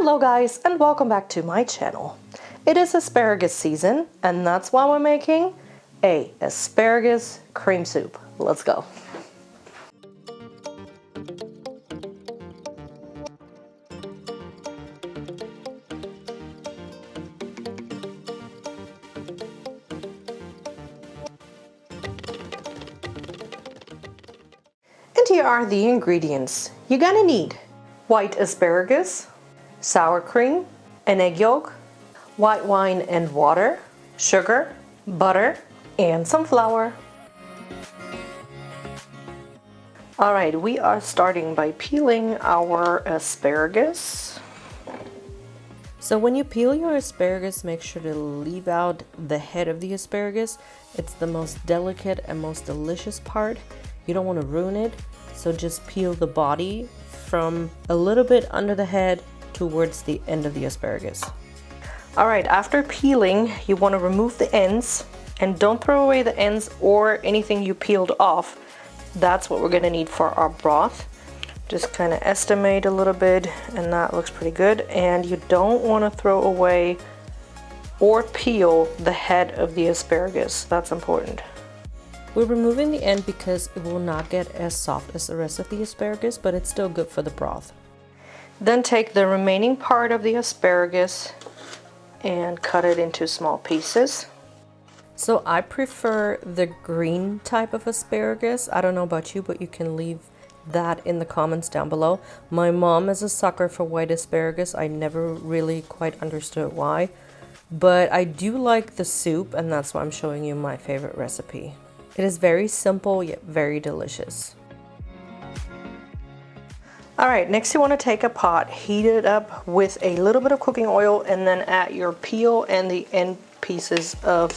Hello guys, and welcome back to my channel. It is asparagus season, and that's why we're making a asparagus cream soup. Let's go. And here are the ingredients. You're gonna need white asparagus, sour cream, an egg yolk, white wine and water, sugar, butter, and some flour. Alright, we are starting by peeling our asparagus. So when you peel your asparagus, make sure to leave out the head of the asparagus. It's the most delicate and most delicious part. You don't want to ruin it, so just peel the body from a little bit under the head towards the end of the asparagus. Alright, after peeling, you want to remove the ends, and don't throw away the ends or anything you peeled off. That's what we're going to need for our broth. Just kind of estimate a little bit, and that looks pretty good. And you don't want to throw away or peel the head of the asparagus. That's important. We're removing the end because it will not get as soft as the rest of the asparagus, but it's still good for the broth. Then take the remaining part of the asparagus and cut it into small pieces. So I prefer the green type of asparagus. I don't know about you, but you can leave that in the comments down below. My mom is a sucker for white asparagus. I never really quite understood why, but I do like the soup, and that's why I'm showing you my favorite recipe. It is very simple yet very delicious. Alright, next you want to take a pot, heat it up with a little bit of cooking oil, and then add your peel and the end pieces of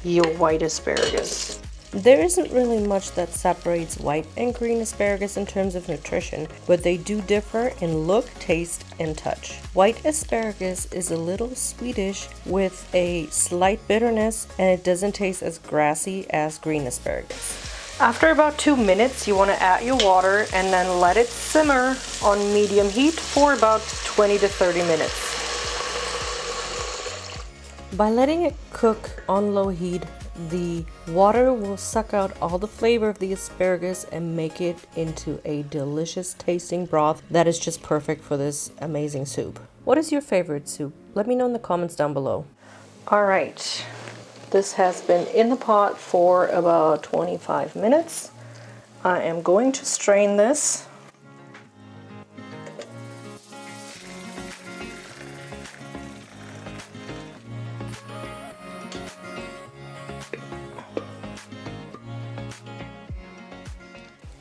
your white asparagus. There isn't really much that separates white and green asparagus in terms of nutrition, but they do differ in look, taste, and touch. White asparagus is a little sweetish with a slight bitterness, and it doesn't taste as grassy as green asparagus. After about 2 minutes, you want to add your water and then let it simmer on medium heat for about 20 to 30 minutes. By letting it cook on low heat, the water will suck out all the flavor of the asparagus and make it into a delicious tasting broth that is just perfect for this amazing soup. What is your favorite soup? Let me know in the comments down below. Alright, this has been in the pot for about 25 minutes. I am going to strain this.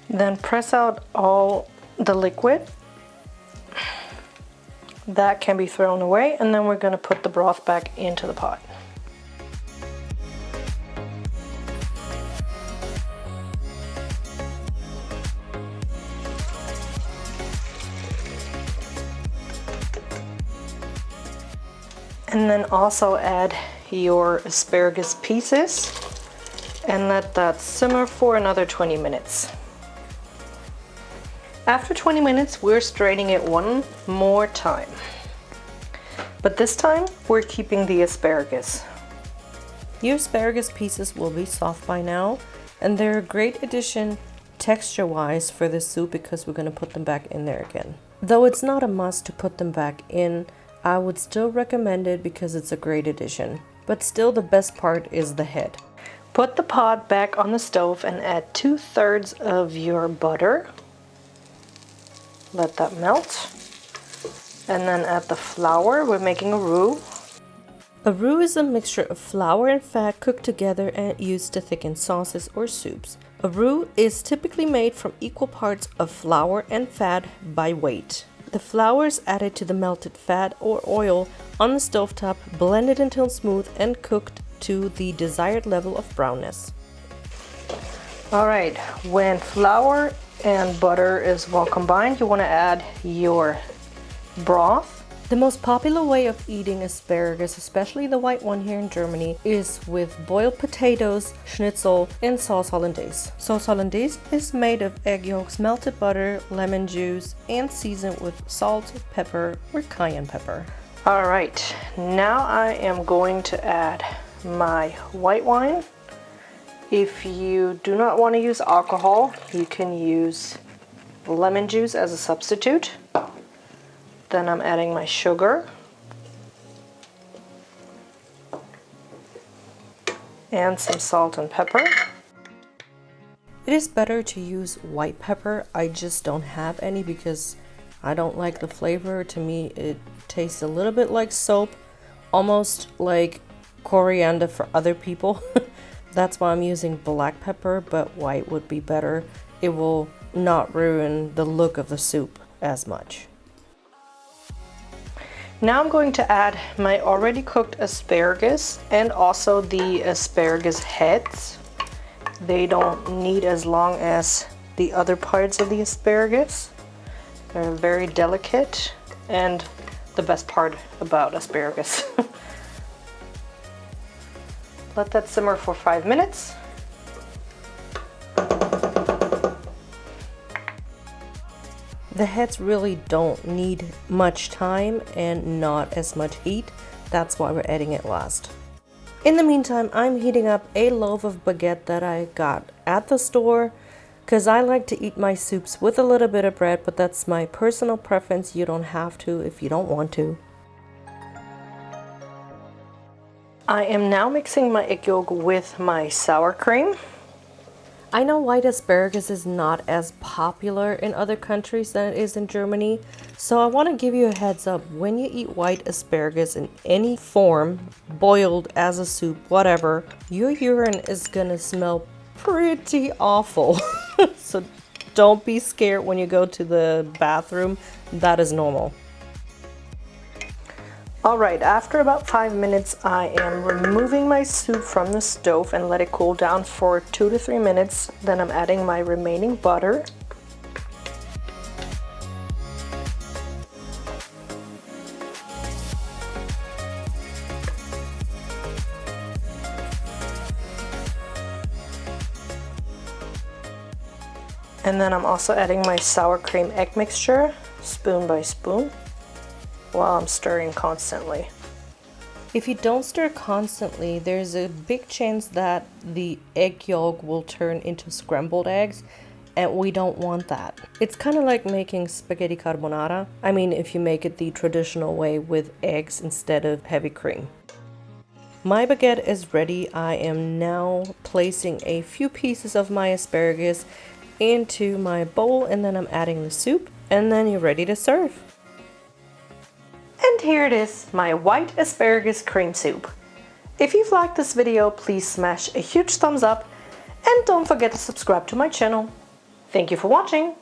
Then press out all the liquid. That can be thrown away, and then we're going to put the broth back into the pot. And then also add your asparagus pieces and let that simmer for another 20 minutes. After 20 minutes, we're straining it one more time. But this time, we're keeping the asparagus. Your asparagus pieces will be soft by now, and they're a great addition texture-wise for this soup because we're going to put them back in there again. Though it's not a must to put them back in, I would still recommend it because it's a great addition. But still, the best part is the head. Put the pot back on the stove and add 2/3 of your butter. Let that melt. And then add the flour. We're making a roux. A roux is a mixture of flour and fat cooked together and used to thicken sauces or soups. A roux is typically made from equal parts of flour and fat by weight. The flour is added to the melted fat or oil on the stovetop, blended until smooth, and cooked to the desired level of brownness. Alright, when flour and butter is well combined, you want to add your broth. The most popular way of eating asparagus, especially the white one here in Germany, is with boiled potatoes, schnitzel, and sauce hollandaise. Sauce hollandaise is made of egg yolks, melted butter, lemon juice, and seasoned with salt, pepper, or cayenne pepper. All right, now I am going to add my white wine. If you do not want to use alcohol, you can use lemon juice as a substitute. Then I'm adding my sugar and some salt and pepper. It is better to use white pepper. I just don't have any because I don't like the flavor. To me, it tastes a little bit like soap, almost like coriander for other people. That's why I'm using black pepper, but white would be better. It will not ruin the look of the soup as much. Now I'm going to add my already cooked asparagus and also the asparagus heads. They don't need as long as the other parts of the asparagus. They're very delicate and the best part about asparagus. Let that simmer for 5 minutes. The heads really don't need much time and not as much heat. That's why we're adding it last. In the meantime, I'm heating up a loaf of baguette that I got at the store because I like to eat my soups with a little bit of bread, but that's my personal preference. You don't have to if you don't want to. I am now mixing my egg yolk with my sour cream. I know white asparagus is not as popular in other countries than it is in Germany, so I want to give you a heads up. When you eat white asparagus in any form, boiled as a soup, whatever, your urine is gonna smell pretty awful. So don't be scared when you go to the bathroom. That is normal. Alright, after about 5 minutes, I am removing my soup from the stove and let it cool down for 2 to 3 minutes. Then I'm adding my remaining butter. And then I'm also adding my sour cream egg mixture, spoon by spoon, while I'm stirring constantly. If you don't stir constantly, there's a big chance that the egg yolk will turn into scrambled eggs, and we don't want that. It's kind of like making spaghetti carbonara. I mean, if you make it the traditional way with eggs instead of heavy cream. My baguette is ready. I am now placing a few pieces of my asparagus into my bowl, and then I'm adding the soup, and then you're ready to serve. And here it is, my white asparagus cream soup. If you've liked this video, please smash a huge thumbs up and don't forget to subscribe to my channel. Thank you for watching.